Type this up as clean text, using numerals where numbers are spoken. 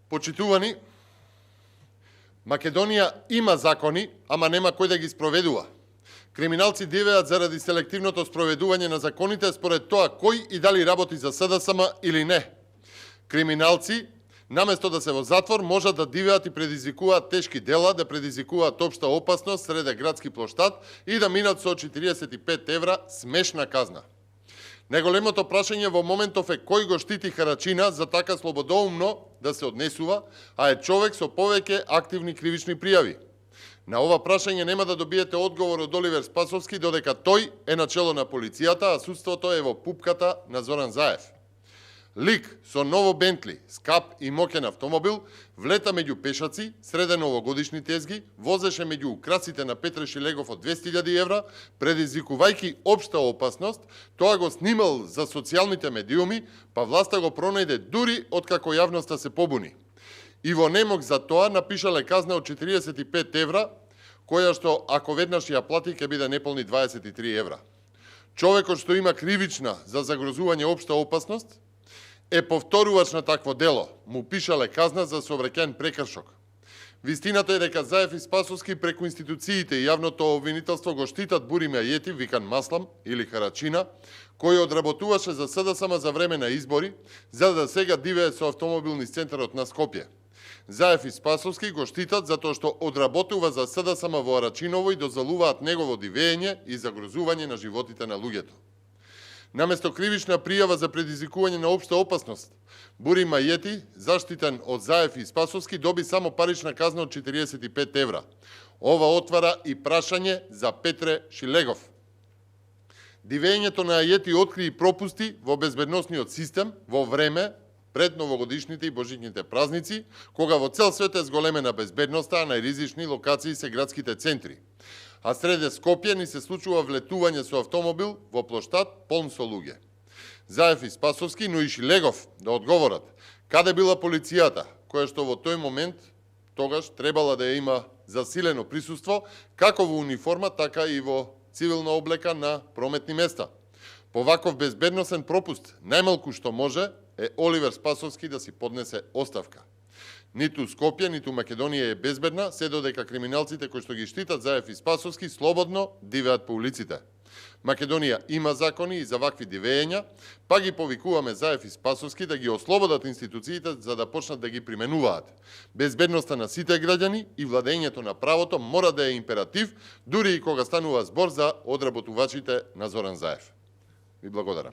Почитувани, Македонија има закони, ама нема кој да ги спроведува. Криминалци дивеат заради селективното спроведување на законите според тоа кој и дали работи за СДСМ или не. Криминалци, наместо да се во затвор, можат да дивеат и предизвикуваат тешки дела, да предизвикуваат општа опасност среде градски плоштад и да минат со 45 евра смешна казна. Најголемото прашање во моментов е кој го штити Харачина за така слободоумно да се однесува, а е човек со повеќе активни кривични пријави. На ова прашање нема да добиете одговор од Оливер Спасовски додека тој е начело на полицијата, а судството е во пупката на Зоран Заев. Лик со ново Бентли, скап и моќен автомобил, влета меѓу пешаци, среде новогодишни тезги, возеше меѓу украсите на Петре Шилегов од 200.000 евра, предизвикувајќи општа опасност, тоа го снимал за социјалните медиуми, па власта го пронајде дури откако јавноста се побуни. И во немок за тоа напишале казна од 45 евра, која што ако веднаш ја плати ќе биде неполни 23 евра. Човекот што има кривична за загрозување општа опасност, е повторувач на такво дело, му пишале казна за сообраќаен прекршок. Вистината е дека Заев и Спасовски преку институциите и јавното обвинителство го штитат Бури Мајети, викан Маслам или Харачина, кој одработуваше за СДСМ за време на избори, за да сега дивее со автомобил низ центарот на Скопје. Заев и Спасовски го штитат затоа што одработува за СДСМ во Арачиново и дозалуваат негово дивење и загрозување на животите на луѓето. Наместо кривична пријава за предизвикување на општа опасност, Бури Мајети, заштитен од Заев и Спасовски, доби само парична казна од 45 евра. Ова отвара и прашање за Петре Шилегов. Дивењето на Ајети откри и пропусти во безбедносниот систем во време пред новогодишните и божичните празници, кога во цел свет е зголемена безбедноста, а најризични локации се градските центри. А среде Скопје ни се случува влетување со автомобил во плоштад полн со луѓе. Заев и Спасовски, но и Шилегов да одговорат каде била полицијата, која што во тој момент тогаш требала да ја има засилено присуство, како во униформа, така и во цивилна облека на прометни места. По ваков безбедносен пропуст, најмалку што може е Оливер Спасовски да си поднесе оставка. Ниту Скопје, ниту Македонија е безбедна, се додека криминалците кои што ги штитат Заев и Спасовски слободно дивеат по улиците. Македонија има закони и за вакви дивења, па ги повикуваме Заев и Спасовски да ги ослободат институциите за да почнат да ги применуваат. Безбедноста на сите граѓани и владењето на правото мора да е императив, дури и кога станува збор за одработувачите на Зоран Заев. Ви благодарам.